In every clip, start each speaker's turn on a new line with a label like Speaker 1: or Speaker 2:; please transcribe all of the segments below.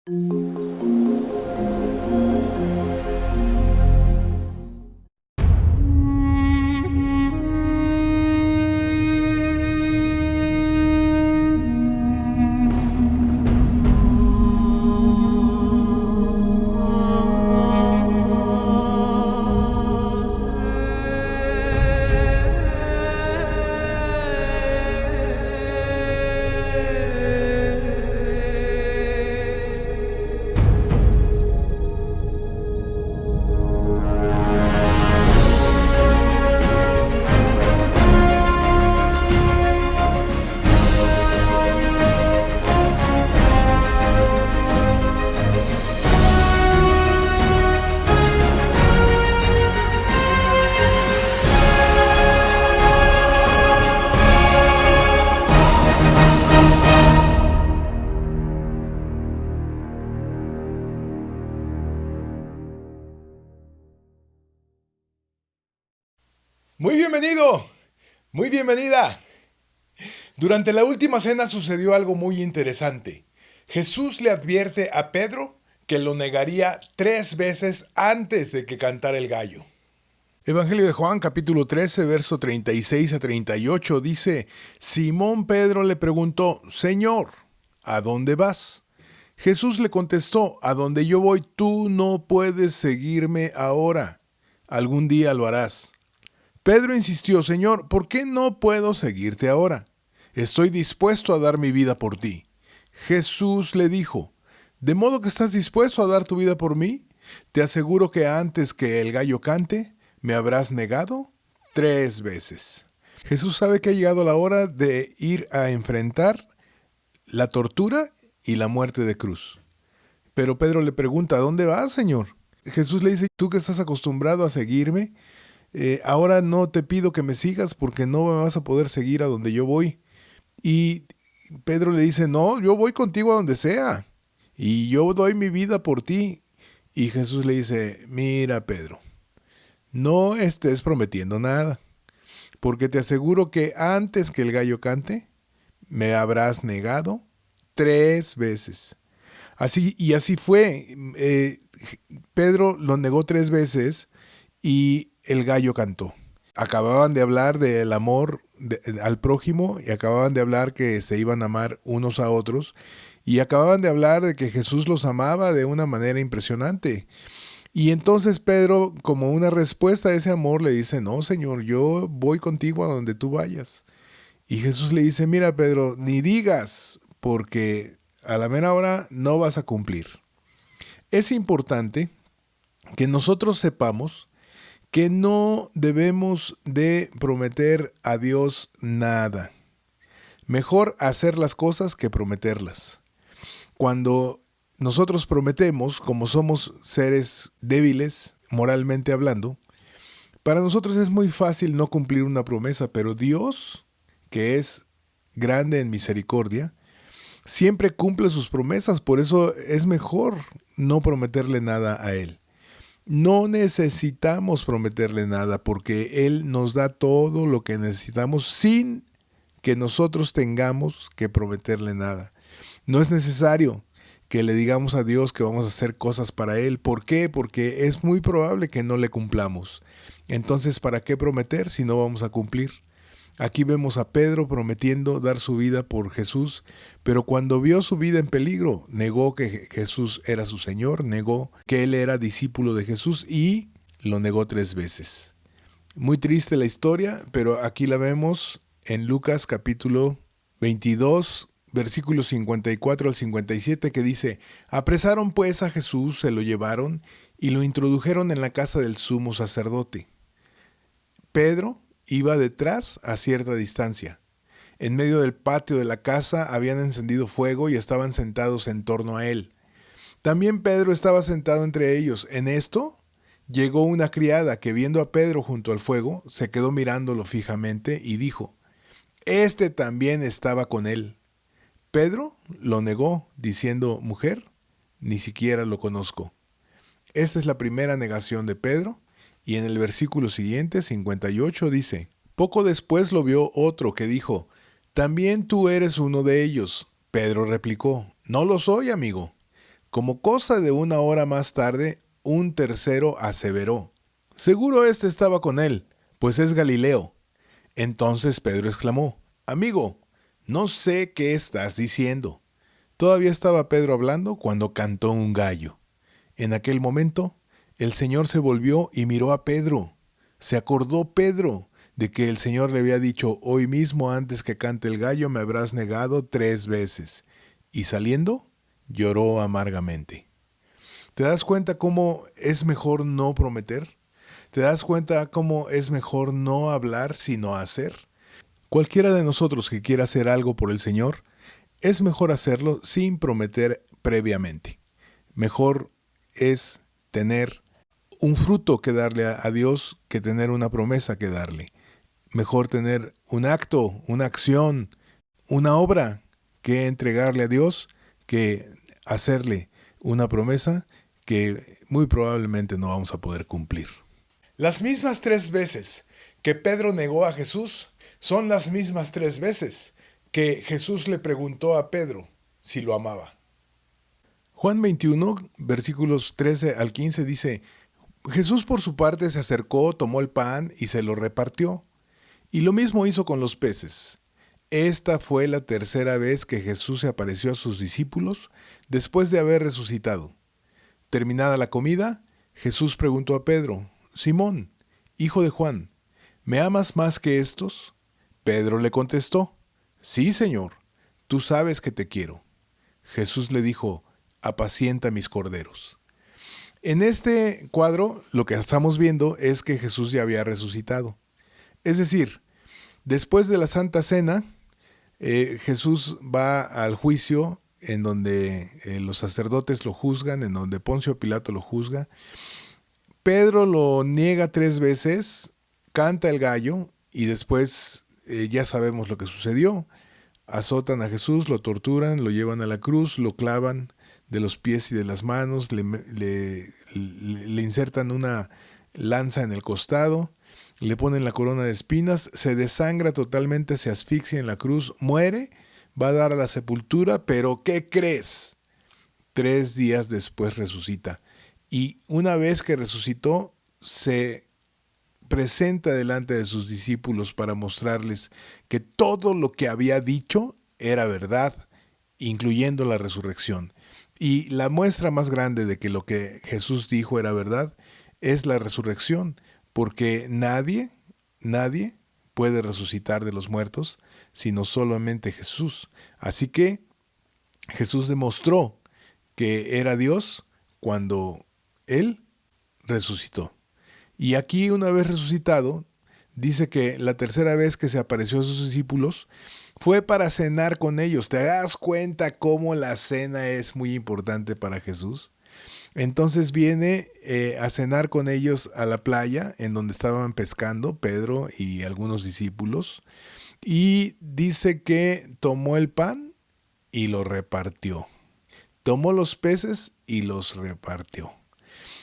Speaker 1: Muy bienvenido, muy bienvenida. Durante la última cena sucedió algo muy interesante. Jesús le advierte a Pedro que lo negaría 3 veces antes de que cantara el gallo. Evangelio de Juan, capítulo 13, verso 36 a 38 dice: Simón Pedro le preguntó: Señor, ¿a dónde vas? Jesús le contestó: A donde yo voy tú no puedes seguirme ahora. Algún día lo harás. Pedro insistió: Señor, ¿por qué no puedo seguirte ahora? Estoy dispuesto a dar mi vida por ti. Jesús le dijo: ¿De modo que estás dispuesto a dar tu vida por mí? Te aseguro que antes que el gallo cante, me habrás negado 3 veces. Jesús sabe que ha llegado la hora de ir a enfrentar la tortura y la muerte de cruz. Pero Pedro le pregunta: ¿a dónde vas, Señor? Jesús le dice: tú que estás acostumbrado a seguirme, ahora no te pido que me sigas porque no me vas a poder seguir a donde yo voy. Y Pedro le dice: no, yo voy contigo a donde sea y yo doy mi vida por ti. Y Jesús le dice: mira, Pedro, no estés prometiendo nada, porque te aseguro que antes que el gallo cante, me habrás negado 3 veces. Así fue. Pedro lo negó 3 veces y el gallo cantó. Acababan de hablar del amor al prójimo y acababan de hablar que se iban a amar unos a otros y acababan de hablar de que Jesús los amaba de una manera impresionante. Y entonces Pedro, como una respuesta a ese amor, le dice: no, Señor, yo voy contigo a donde tú vayas. Y Jesús le dice: mira, Pedro, ni digas, porque a la mera hora no vas a cumplir. Es importante que nosotros sepamos que no debemos de prometer a Dios nada. Mejor hacer las cosas que prometerlas. Cuando nosotros prometemos, como somos seres débiles, moralmente hablando, para nosotros es muy fácil no cumplir una promesa, pero Dios, que es grande en misericordia, siempre cumple sus promesas. Por eso es mejor no prometerle nada a Él. No necesitamos prometerle nada porque Él nos da todo lo que necesitamos sin que nosotros tengamos que prometerle nada. No es necesario que le digamos a Dios que vamos a hacer cosas para Él. ¿Por qué? Porque es muy probable que no le cumplamos. Entonces, ¿para qué prometer si no vamos a cumplir? Aquí vemos a Pedro prometiendo dar su vida por Jesús, pero cuando vio su vida en peligro, negó que Jesús era su Señor, negó que él era discípulo de Jesús y lo negó 3 veces. Muy triste la historia, pero aquí la vemos en Lucas capítulo 22, versículos 54 al 57, que dice: apresaron pues a Jesús, se lo llevaron y lo introdujeron en la casa del sumo sacerdote. Pedro iba detrás a cierta distancia. En medio del patio de la casa habían encendido fuego y estaban sentados en torno a él. También Pedro estaba sentado entre ellos. En esto llegó una criada que, viendo a Pedro junto al fuego, se quedó mirándolo fijamente y dijo: este también estaba con él. Pedro lo negó, diciendo: mujer, ni siquiera lo conozco. Esta es la primera negación de Pedro. Y en el versículo siguiente, 58, dice: poco después lo vio otro que dijo: también tú eres uno de ellos. Pedro replicó: no lo soy, amigo. Como cosa de 1 hora más tarde, un tercero aseveró: seguro este estaba con él, pues es Galileo. Entonces Pedro exclamó: amigo, no sé qué estás diciendo. Todavía estaba Pedro hablando cuando cantó un gallo. En aquel momento, el Señor se volvió y miró a Pedro. Se acordó Pedro de que el Señor le había dicho: hoy mismo antes que cante el gallo me habrás negado 3 veces. Y saliendo, lloró amargamente. ¿Te das cuenta cómo es mejor no prometer? ¿Te das cuenta cómo es mejor no hablar sino hacer? Cualquiera de nosotros que quiera hacer algo por el Señor, es mejor hacerlo sin prometer previamente. Mejor es tener un fruto que darle a Dios que tener una promesa que darle. Mejor tener un acto, una acción, una obra que entregarle a Dios que hacerle una promesa que muy probablemente no vamos a poder cumplir. Las mismas 3 veces que Pedro negó a Jesús son las mismas 3 veces que Jesús le preguntó a Pedro si lo amaba. Juan 21, versículos 13 al 15 dice: Jesús por su parte se acercó, tomó el pan y se lo repartió. Y lo mismo hizo con los peces. Esta fue la tercera vez que Jesús se apareció a sus discípulos después de haber resucitado. Terminada la comida, Jesús preguntó a Pedro: Simón, hijo de Juan, ¿me amas más que estos? Pedro le contestó: Sí, Señor, tú sabes que te quiero. Jesús le dijo: apacienta mis corderos. En este cuadro, lo que estamos viendo es que Jesús ya había resucitado. Es decir, después de la Santa Cena, Jesús va al juicio en donde los sacerdotes lo juzgan, en donde Poncio Pilato lo juzga. Pedro lo niega 3 veces, canta el gallo y después ya sabemos lo que sucedió. Azotan a Jesús, lo torturan, lo llevan a la cruz, lo clavan de los pies y de las manos, le insertan una lanza en el costado, le ponen la corona de espinas, se desangra totalmente, se asfixia en la cruz, muere, va a dar a la sepultura, pero ¿qué crees? 3 días después resucita. Y una vez que resucitó, se presenta delante de sus discípulos para mostrarles que todo lo que había dicho era verdad, incluyendo la resurrección. Y la muestra más grande de que lo que Jesús dijo era verdad es la resurrección, porque nadie puede resucitar de los muertos, sino solamente Jesús. Así que Jesús demostró que era Dios cuando Él resucitó. Y aquí, una vez resucitado, dice que la tercera vez que se apareció a sus discípulos fue para cenar con ellos. ¿Te das cuenta cómo la cena es muy importante para Jesús? Entonces viene a cenar con ellos a la playa en donde estaban pescando Pedro y algunos discípulos. Y dice que tomó el pan y lo repartió. Tomó los peces y los repartió.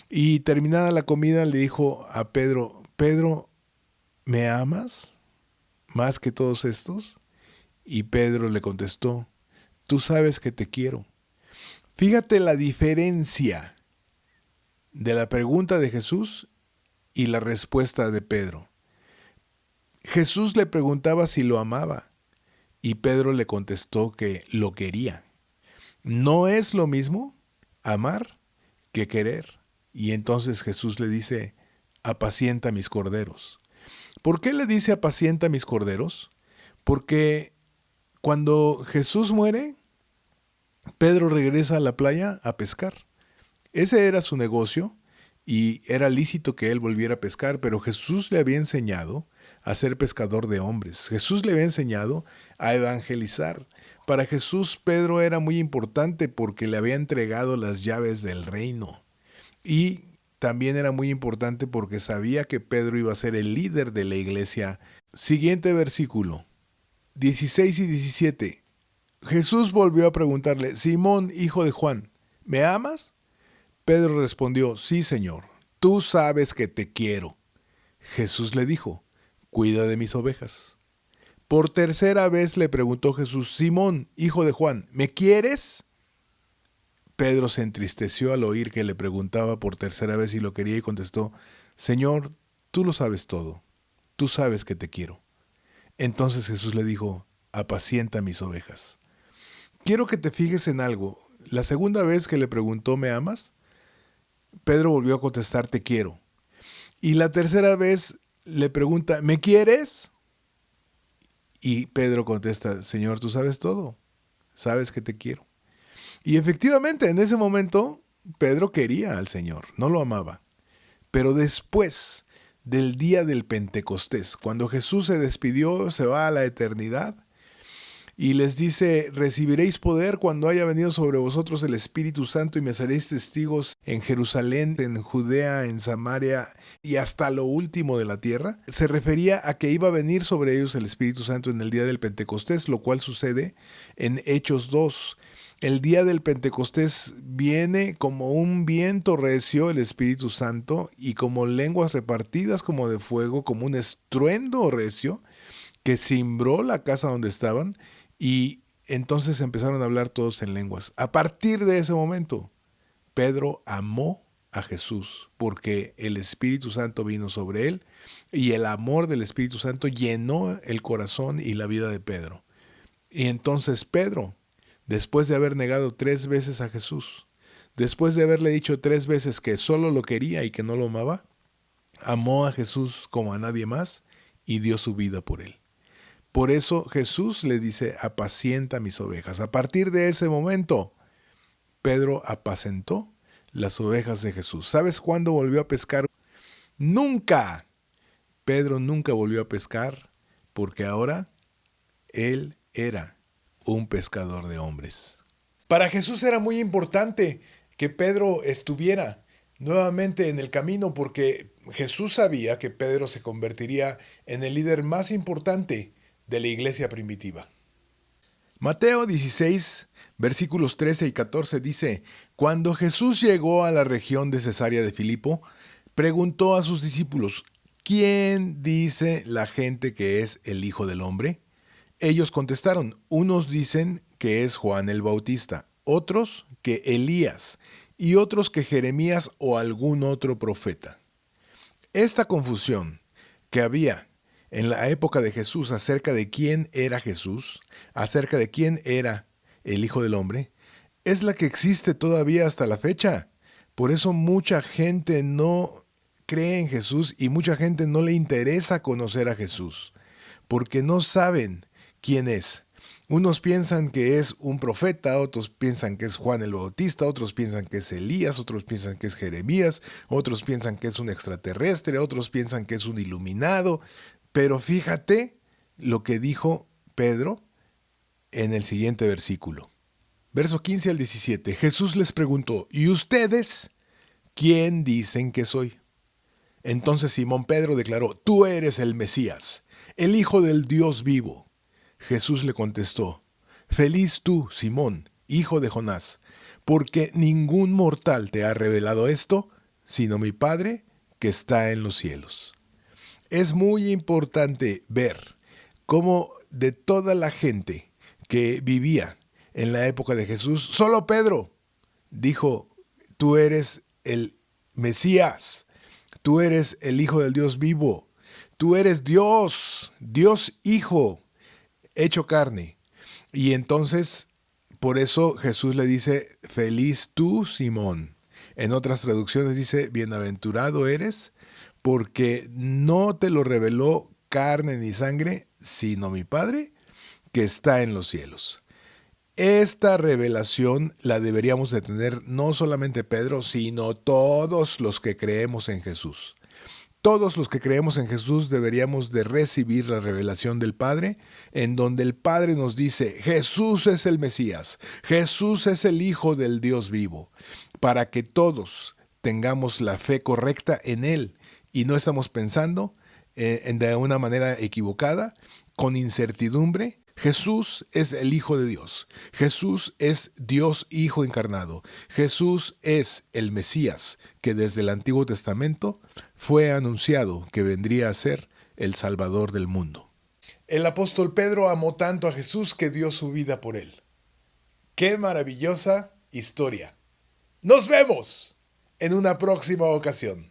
Speaker 1: Y terminada la comida le dijo a Pedro: Pedro, ¿me amas más que todos estos? Y Pedro le contestó: tú sabes que te quiero. Fíjate la diferencia de la pregunta de Jesús y la respuesta de Pedro. Jesús le preguntaba si lo amaba y Pedro le contestó que lo quería. No es lo mismo amar que querer. Y entonces Jesús le dice: apacienta mis corderos. ¿Por qué le dice apacienta mis corderos? Porque cuando Jesús muere, Pedro regresa a la playa a pescar. Ese era su negocio y era lícito que él volviera a pescar, pero Jesús le había enseñado a ser pescador de hombres. Jesús le había enseñado a evangelizar. Para Jesús, Pedro era muy importante porque le había entregado las llaves del reino. Y también era muy importante porque sabía que Pedro iba a ser el líder de la iglesia. Siguiente versículo, 16 y 17. Jesús volvió a preguntarle: Simón, hijo de Juan, ¿me amas? Pedro respondió: sí, Señor, tú sabes que te quiero. Jesús le dijo: cuida de mis ovejas. Por tercera vez le preguntó Jesús: Simón, hijo de Juan, ¿me quieres? Pedro se entristeció al oír que le preguntaba por tercera vez si lo quería y contestó: Señor, tú lo sabes todo, tú sabes que te quiero. Entonces Jesús le dijo: apacienta mis ovejas. Quiero que te fijes en algo. La segunda vez que le preguntó: ¿me amas?, Pedro volvió a contestar: te quiero. Y la tercera vez le pregunta: ¿me quieres? Y Pedro contesta: Señor, tú sabes todo, sabes que te quiero. Y efectivamente, en ese momento, Pedro quería al Señor, no lo amaba. Pero después del día del Pentecostés, cuando Jesús se despidió, se va a la eternidad, y les dice: recibiréis poder cuando haya venido sobre vosotros el Espíritu Santo y me seréis testigos en Jerusalén, en Judea, en Samaria y hasta lo último de la tierra. Se refería a que iba a venir sobre ellos el Espíritu Santo en el día del Pentecostés, lo cual sucede en Hechos 2. El día del Pentecostés viene como un viento recio el Espíritu Santo y como lenguas repartidas como de fuego, como un estruendo recio que cimbró la casa donde estaban, y entonces empezaron a hablar todos en lenguas. A partir de ese momento, Pedro amó a Jesús porque el Espíritu Santo vino sobre él y el amor del Espíritu Santo llenó el corazón y la vida de Pedro. Y entonces Pedro, después de haber negado 3 veces a Jesús, después de haberle dicho 3 veces que solo lo quería y que no lo amaba, amó a Jesús como a nadie más y dio su vida por él. Por eso Jesús le dice: apacienta mis ovejas. A partir de ese momento, Pedro apacentó las ovejas de Jesús. ¿Sabes cuándo volvió a pescar? Nunca. Pedro nunca volvió a pescar porque ahora él era un pescador de hombres. Para Jesús era muy importante que Pedro estuviera nuevamente en el camino porque Jesús sabía que Pedro se convertiría en el líder más importante de la iglesia primitiva. Mateo 16, versículos 13 y 14 dice: Cuando Jesús llegó a la región de Cesarea de Filipo, preguntó a sus discípulos: ¿quién dice la gente que es el Hijo del Hombre? Ellos contestaron: unos dicen que es Juan el Bautista, otros que Elías, y otros que Jeremías o algún otro profeta. Esta confusión que había en la época de Jesús acerca de quién era Jesús, acerca de quién era el Hijo del Hombre, es la que existe todavía hasta la fecha. Por eso mucha gente no cree en Jesús y mucha gente no le interesa conocer a Jesús, porque no saben quién es. Unos piensan que es un profeta, otros piensan que es Juan el Bautista, otros piensan que es Elías, otros piensan que es Jeremías, otros piensan que es un extraterrestre, otros piensan que es un iluminado. Pero fíjate lo que dijo Pedro en el siguiente versículo. Verso 15 al 17. Jesús les preguntó: ¿y ustedes quién dicen que soy? Entonces Simón Pedro declaró: tú eres el Mesías, el Hijo del Dios vivo. Jesús le contestó: feliz tú, Simón, hijo de Jonás, porque ningún mortal te ha revelado esto, sino mi Padre que está en los cielos. Es muy importante ver cómo de toda la gente que vivía en la época de Jesús, solo Pedro dijo: tú eres el Mesías, tú eres el Hijo del Dios vivo, tú eres Dios, Dios Hijo, hecho carne. Y entonces, por eso Jesús le dice: feliz tú, Simón. En otras traducciones dice: bienaventurado eres, porque no te lo reveló carne ni sangre, sino mi Padre que está en los cielos. Esta revelación la deberíamos de tener no solamente Pedro, sino todos los que creemos en Jesús. Todos los que creemos en Jesús deberíamos de recibir la revelación del Padre, en donde el Padre nos dice: Jesús es el Mesías, Jesús es el Hijo del Dios vivo, para que todos tengamos la fe correcta en Él y no estamos pensando de una manera equivocada, con incertidumbre. Jesús es el Hijo de Dios. Jesús es Dios Hijo encarnado. Jesús es el Mesías que desde el Antiguo Testamento fue anunciado que vendría a ser el Salvador del mundo. El apóstol Pedro amó tanto a Jesús que dio su vida por él. ¡Qué maravillosa historia! Nos vemos en una próxima ocasión.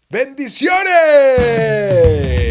Speaker 1: ¡Bendiciones!